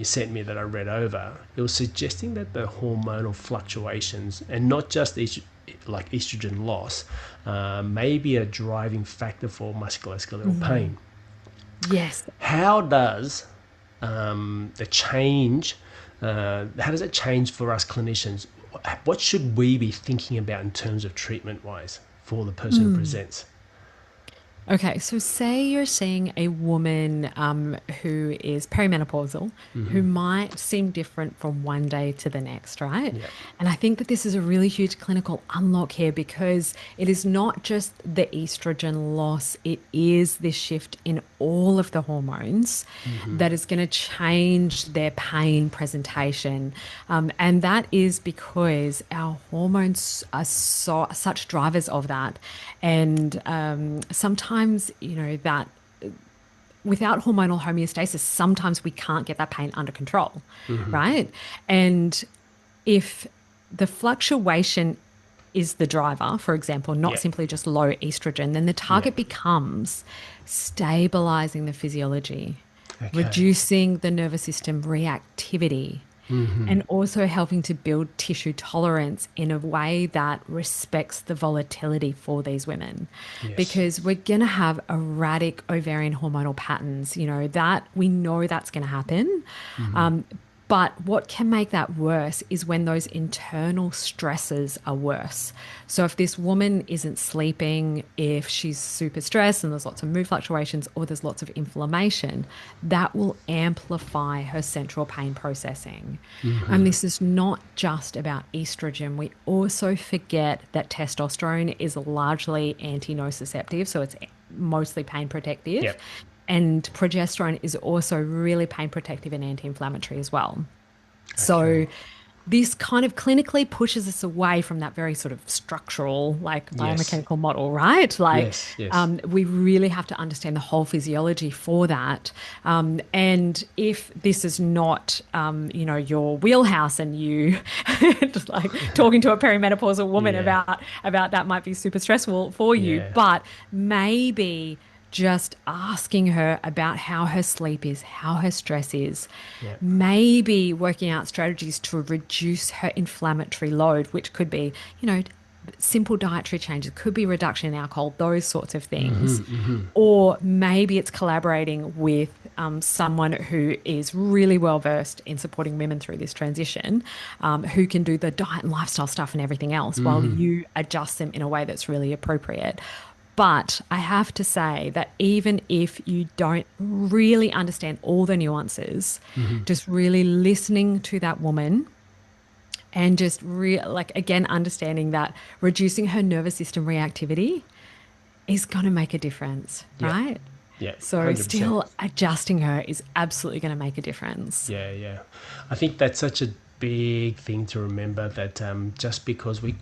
B: sent me that I read over, it was suggesting that the hormonal fluctuations and not just like estrogen loss may be a driving factor for musculoskeletal pain.
C: Yes.
B: How does the change? How does it change for us clinicians? What should we be thinking about in terms of treatment-wise for the person who presents?
C: Okay, so say you're seeing a woman who is perimenopausal, who might seem different from one day to the next, right?
B: Yeah.
C: And I think that this is a really huge clinical unlock here because it is not just the estrogen loss, it is this shift in all of the hormones that is going to change their pain presentation. And that is because our hormones are such drivers of that. And sometimes, that without hormonal homeostasis, sometimes we can't get that pain under control, right? And if the fluctuation is the driver, for example, not simply just low estrogen, then the target becomes stabilizing the physiology, reducing the nervous system reactivity, and also helping to build tissue tolerance in a way that respects the volatility for these women. Because we're going to have erratic ovarian hormonal patterns, that we know that's going to happen. But what can make that worse is when those internal stresses are worse. So if this woman isn't sleeping, if she's super stressed and there's lots of mood fluctuations or there's lots of inflammation, that will amplify her central pain processing. And this is not just about estrogen. We also forget that testosterone is largely anti-nociceptive, so it's mostly pain protective.
B: Yep.
C: And progesterone is also really pain protective and anti-inflammatory as well. So this kind of clinically pushes us away from that very sort of structural, like biomechanical model, right? Like we really have to understand the whole physiology for that. And if this is not, your wheelhouse and you just like talking to a perimenopausal woman about that might be super stressful for you, but maybe just asking her about how her sleep is, how her stress is, maybe working out strategies to reduce her inflammatory load, which could be, simple dietary changes, could be reduction in alcohol, those sorts of things. Or maybe it's collaborating with someone who is really well versed in supporting women through this transition, who can do the diet and lifestyle stuff and everything else while you adjust them in a way that's really appropriate. But I have to say that even if you don't really understand all the nuances, just really listening to that woman and just again, understanding that reducing her nervous system reactivity is going to make a difference, right?
B: Yeah.
C: So
B: 100%.
C: still adjusting her is absolutely going to make a difference.
B: Yeah. I think that's such a big thing to remember, that just because we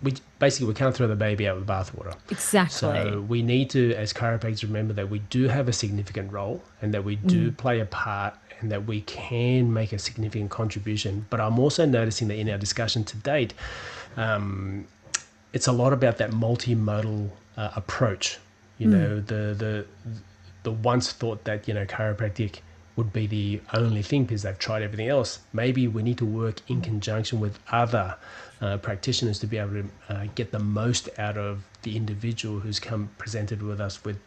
B: can't throw the baby out with the bathwater.
C: Exactly.
B: So we need to, as chiropractors, remember that we do have a significant role and that we do play a part and that we can make a significant contribution. But I'm also noticing that in our discussion to date, it's a lot about that multimodal approach. You know, the once thought that, chiropractic would be the only thing because they've tried everything else. Maybe we need to work in conjunction with other practitioners to be able to get the most out of the individual who's come presented with us with,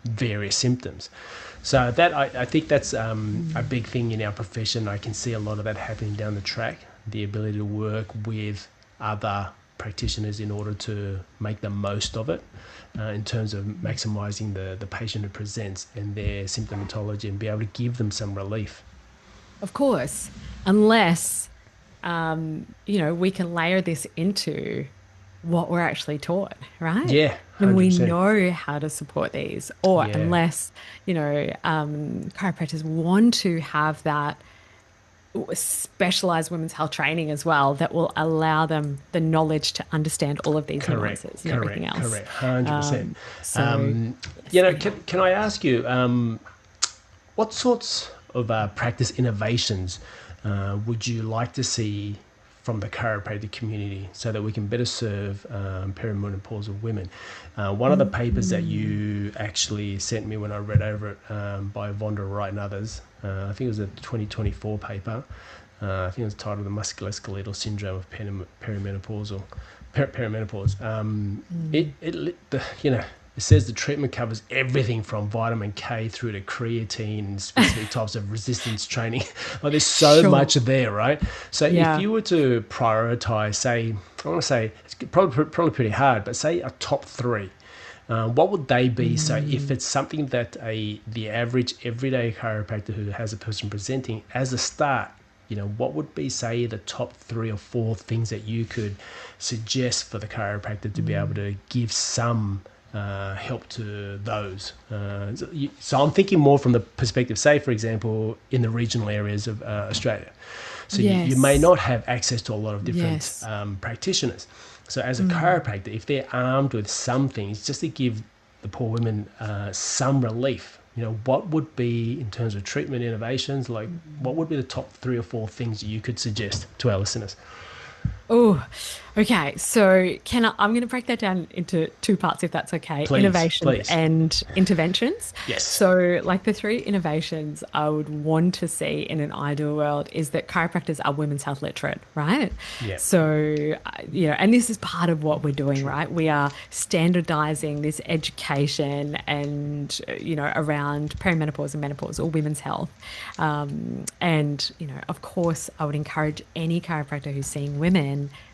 B: various symptoms. So that I think that's a big thing in our profession. I can see a lot of that happening down the track, the ability to work with other practitioners in order to make the most of it. In terms of maximising the patient who presents and their symptomatology and be able to give them some relief.
C: Of course, unless, we can layer this into what we're actually taught, right?
B: Yeah, 100%.
C: And we know how to support these, or unless, chiropractors want to have that specialized women's health training as well that will allow them the knowledge to understand all of these nuances and everything else.
B: Correct, 100%.
C: So,
B: can I ask you, what sorts of practice innovations would you like to see from the chiropractic community so that we can better serve perimenopausal women? One of the papers that you actually sent me when I read over it by Vonda Wright and others, I think it was a 2024 paper. I think it was titled "The Musculoskeletal Syndrome of Perimenopause." It says the treatment covers everything from vitamin K through to creatine and specific types of resistance training. Like there's so much there, right? So if you were to prioritize, say, I want to say it's probably pretty hard, but say a top three. What would they be? So if it's something that the average everyday chiropractor who has a person presenting as a start, what would be, say, the top 3 or 4 things that you could suggest for the chiropractor to be able to give some help to those? So I'm thinking more from the perspective, say, for example, in the regional areas of Australia. So you may not have access to a lot of different practitioners. So as a chiropractor, if they're armed with some things, just to give the poor women some relief, what would be, in terms of treatment innovations, like what would be the top 3 or 4 things you could suggest to our listeners?
C: Oh, okay. So I'm going to break that down into 2 parts, if that's okay.
B: Please,
C: Innovations and interventions.
B: Yes.
C: So like the 3 innovations I would want to see in an ideal world is that chiropractors are women's health literate, right?
B: Yeah.
C: So, and this is part of what we're doing, right? We are standardizing this education and, around perimenopause and menopause or women's health. And, of course, I would encourage any chiropractor who's seeing women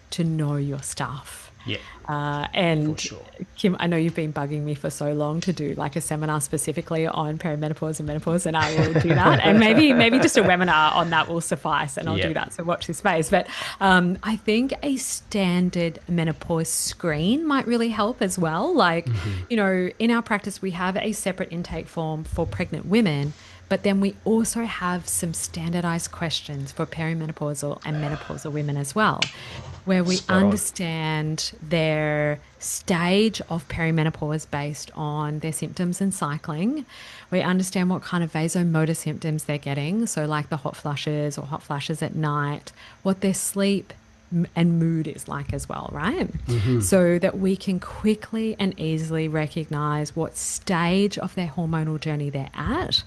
C: to know your stuff.
B: Yeah.
C: And
B: for sure.
C: Kim, I know you've been bugging me for so long to do like a seminar specifically on perimenopause and menopause, and I will do that. And maybe just a webinar on that will suffice, and I'll do that. So watch this space. But I think a standard menopause screen might really help as well. Like, in our practice, we have a separate intake form for pregnant women, but then we also have some standardized questions for perimenopausal and menopausal women as well, where we understand their stage of perimenopause based on their symptoms and cycling. We understand what kind of vasomotor symptoms they're getting, so like the hot flushes or hot flashes at night, what their sleep and mood is like as well, right? So that we can quickly and easily recognize what stage of their hormonal journey they're at,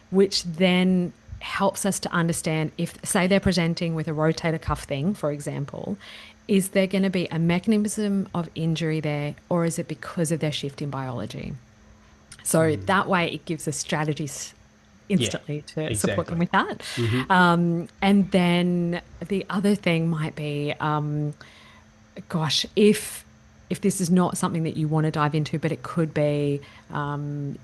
C: which then helps us to understand if, say, they're presenting with a rotator cuff thing, for example, is there going to be a mechanism of injury there, or is it because of their shift in biology? So that way it gives us strategies instantly to support them with that. And then the other thing might be, if if this is not something that you want to dive into, but it could be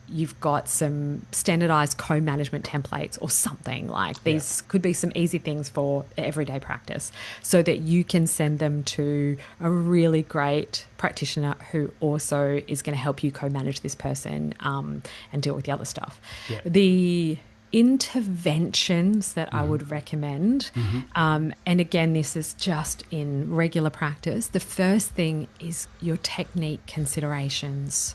C: you've got some standardized co-management templates or something like these could be some easy things for everyday practice so that you can send them to a really great practitioner who also is going to help you co-manage this person and deal with the other stuff.
B: Yeah.
C: The interventions that I would recommend, and again, this is just in regular practice, the first thing is your technique considerations.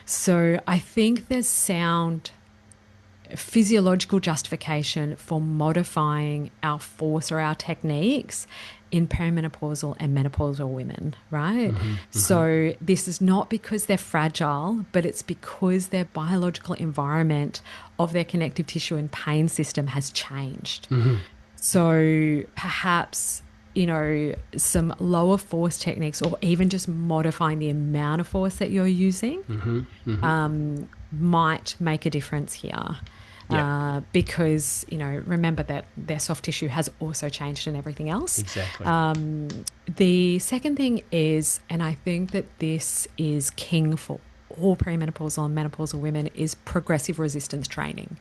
C: So I think there's sound physiological justification for modifying our force or our techniques in perimenopausal and menopausal women, right? So this is not because they're fragile, but it's because their biological environment of their connective tissue and pain system has changed. So perhaps, you know, some lower force techniques or even just modifying the amount of force that you're using might make a difference here. Because, you know, remember that their soft tissue has also changed and everything else.
B: Exactly.
C: The second thing is, and I think that this is king for all perimenopausal and menopausal women, is progressive resistance training.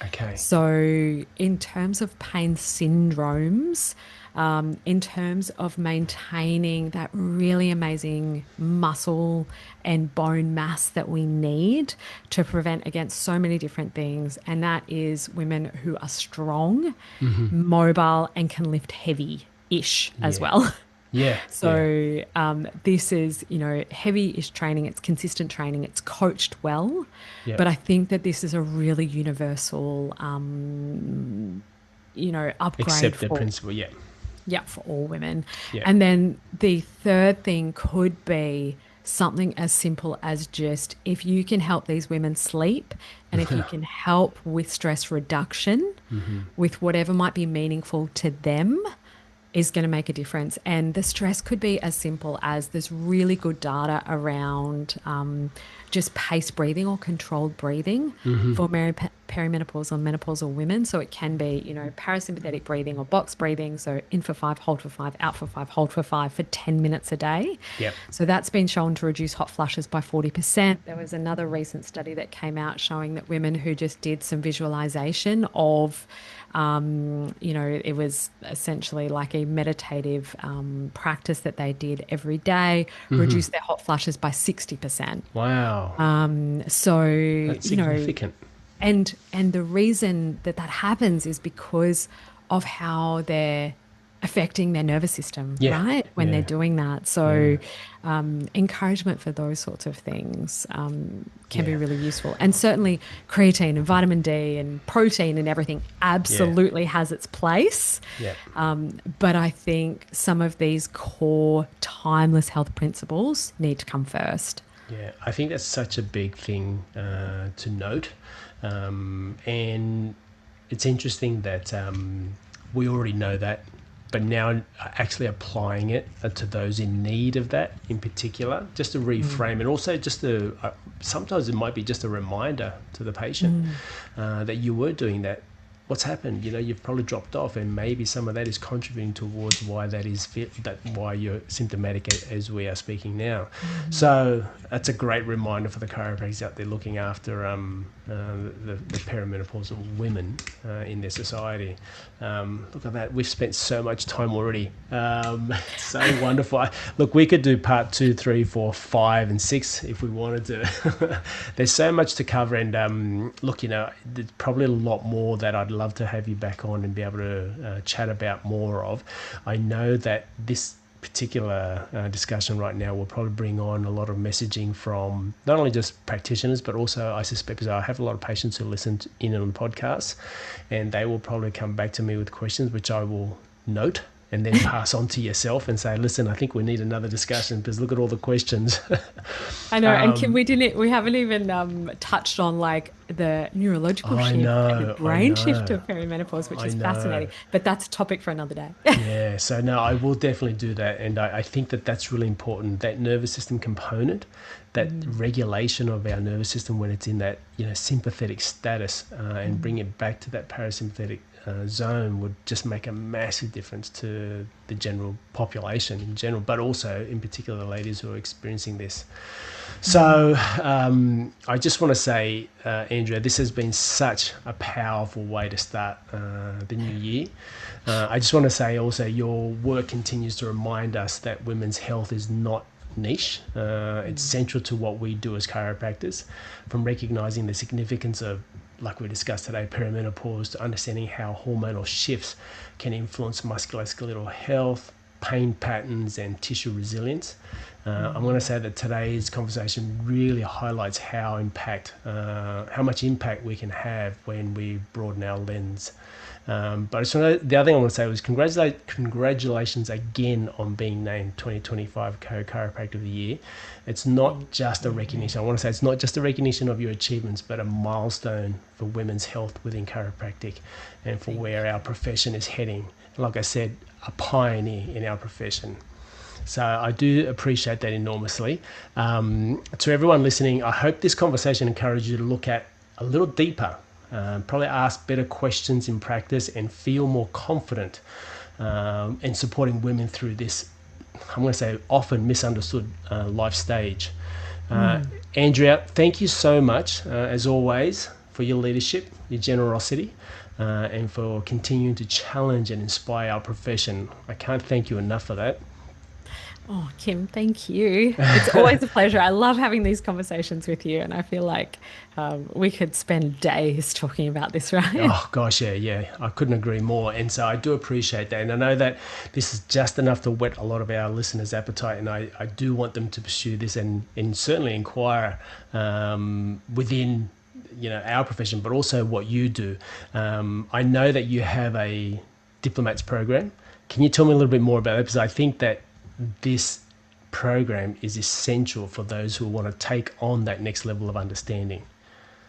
B: Okay.
C: So in terms of pain syndromes, in terms of maintaining that really amazing muscle and bone mass that we need to prevent against so many different things, and that is women who are strong, mobile, and can lift heavy-ish as well.
B: Yeah.
C: So this is, you know, heavy-ish training, it's consistent training, it's coached well, but I think that this is a really universal, you know, upgrade.
B: Accepted
C: for,
B: principle,
C: for all women.
B: Yeah.
C: And then the third thing could be something as simple as just if you can help these women sleep and if you can help with stress reduction with whatever might be meaningful to them, is going to make a difference. And the stress could be as simple as there's really good data around just paced breathing or controlled breathing for perimenopausal and menopausal women. So it can be, you know, parasympathetic breathing or box breathing. So in for 5, hold for 5, out for 5, hold for 5 for 10 minutes a day.
B: Yep.
C: So that's been shown to reduce hot flushes by 40%. There was another recent study that came out showing that women who just did some visualization of you know, it was essentially like a meditative practice that they did every day, reduced their hot flushes by 60%.
B: Wow.
C: So,
B: That's
C: you know,
B: significant.
C: and the reason that that happens is because of how they're affecting their nervous system, right? When they're doing that. So encouragement for those sorts of things can be really useful. And certainly creatine and vitamin D and protein and everything absolutely has its place. But I think some of these core timeless health principles need to come first.
B: Yeah, I think that's such a big thing to note. And it's interesting that we already know that, but now actually applying it to those in need of that in particular, just to reframe and also just to, sometimes it might be just a reminder to the patient that you were doing that. What's happened? You know, you've probably dropped off, and maybe some of that is contributing towards why that is why you're symptomatic as we are speaking now. So that's a great reminder for the chiropractors out there looking after the perimenopausal women in their society. Look at that. We've spent so much time already. So wonderful. Look, we could do part 2, 3, 4, 5, and 6 if we wanted to. There's so much to cover, and look, you know, there's probably a lot more that I'd love to have you back on and be able to chat about more of. I know that this particular discussion right now will probably bring on a lot of messaging from not only just practitioners, but also I suspect, because I have a lot of patients who listen in on the podcast, and they will probably come back to me with questions which I will note and then pass on to yourself and say, listen, I think we need another discussion because look at all the questions.
C: I know, and Kim, we haven't even touched on like the neurological shift and the brain shift of perimenopause, which is fascinating. But that's a topic for another day.
B: Yeah, so no, I will definitely do that, and I think that that's really important. That nervous system component, that regulation of our nervous system when it's in that, you know, sympathetic status, and bring it back to that parasympathetic zone would just make a massive difference to the general population in general, but also in particular the ladies who are experiencing this. So I just want to say, Andrea, this has been such a powerful way to start the new year. I just want to say also your work continues to remind us that women's health is not niche. It's central to what we do as chiropractors, from recognizing the significance of, like we discussed today, perimenopause, to understanding how hormonal shifts can influence musculoskeletal health, pain patterns, and tissue resilience. I'm going to say that today's conversation really highlights how much impact we can have when we broaden our lens. But the other thing I want to say was congratulations again on being named 2025 Chiropractor of the Year. It's not just a recognition. I want to say it's not just a recognition of your achievements, but a milestone for women's health within chiropractic and for where our profession is heading. Like I said, a pioneer in our profession. So I do appreciate that enormously. To everyone listening, I hope this conversation encouraged you to look at a little deeper, probably ask better questions in practice, and feel more confident in supporting women through this, I'm going to say, often misunderstood life stage. Andrea, thank you so much, as always, for your leadership, your generosity, and for continuing to challenge and inspire our profession. I can't thank you enough for that.
C: Oh, Kim, thank you. It's always a pleasure. I love having these conversations with you, and I feel like we could spend days talking about this, right?
B: Oh, gosh, yeah. I couldn't agree more. And so I do appreciate that. And I know that this is just enough to whet a lot of our listeners' appetite, and I do want them to pursue this and certainly inquire within our profession, but also what you do. I know that you have a diplomats program. Can you tell me a little bit more about that? Because I think that this program is essential for those who want to take on that next level of understanding.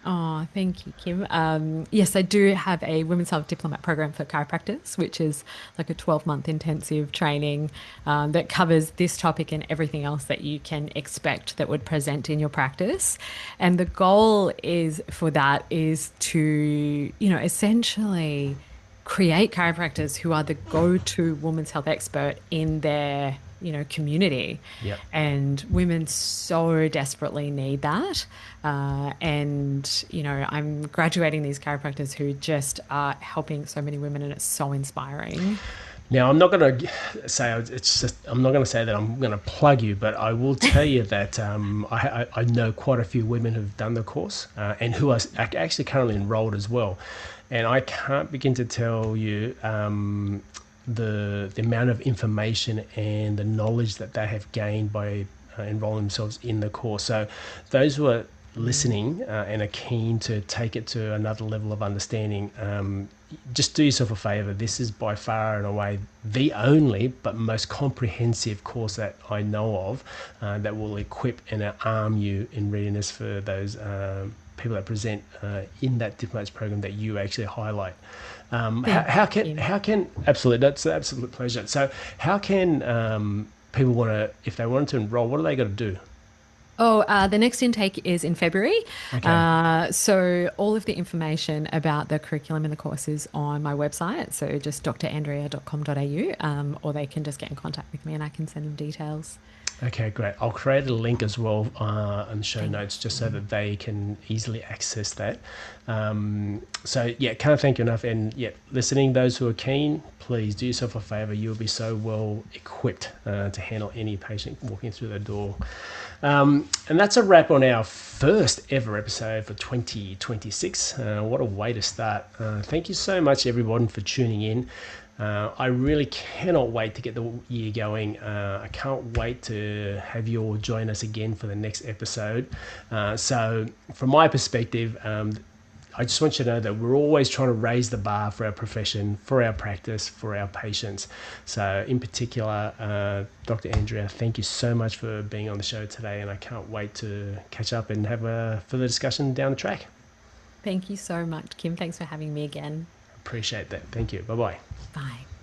C: Oh, thank you, Kim. Yes, I do have a Women's Health Diplomat program for chiropractors, which is like a 12-month intensive training that covers this topic and everything else that you can expect that would present in your practice. And the goal is to, essentially create chiropractors who are the go-to women's health expert in their community.
B: Yep.
C: And women so desperately need that. And I'm graduating these chiropractors who just are helping so many women, and it's so inspiring.
B: Now, I'm not going to say I'm not going to say that I'm going to plug you, but I will tell you that I know quite a few women who've done the course and who are actually currently enrolled as well. And I can't begin to tell you the amount of information and the knowledge that they have gained by enrolling themselves in the course. So those who are listening and are keen to take it to another level of understanding, just do yourself a favor. This is by far and away the only but most comprehensive course that I know of that will equip and arm you in readiness for those people that present in that diplomats program that you actually highlight. How can absolutely, that's an absolute pleasure. So how can people if they wanted to enroll, what do they got to do?
C: The next intake is in February.
B: Okay.
C: So all of the information about the curriculum and the course is on my website. So just drandrea.com.au, or they can just get in contact with me and I can send them details.
B: Okay, great. I'll create a link as well in the show notes just so that they can easily access that. Can't thank you enough. And listening, those who are keen, please do yourself a favor. You'll be so well equipped to handle any patient walking through the door. And that's a wrap on our first ever episode for 2026. What a way to start. Thank you so much, everyone, for tuning in. I really cannot wait to get the year going. I can't wait to have you all join us again for the next episode. So from my perspective, I just want you to know that we're always trying to raise the bar for our profession, for our practice, for our patients. So in particular, Dr. Andrea, thank you so much for being on the show today, and I can't wait to catch up and have a further discussion down the track.
C: Thank you so much, Kim. Thanks for having me again.
B: Appreciate that. Thank you. Bye-bye.
C: Bye.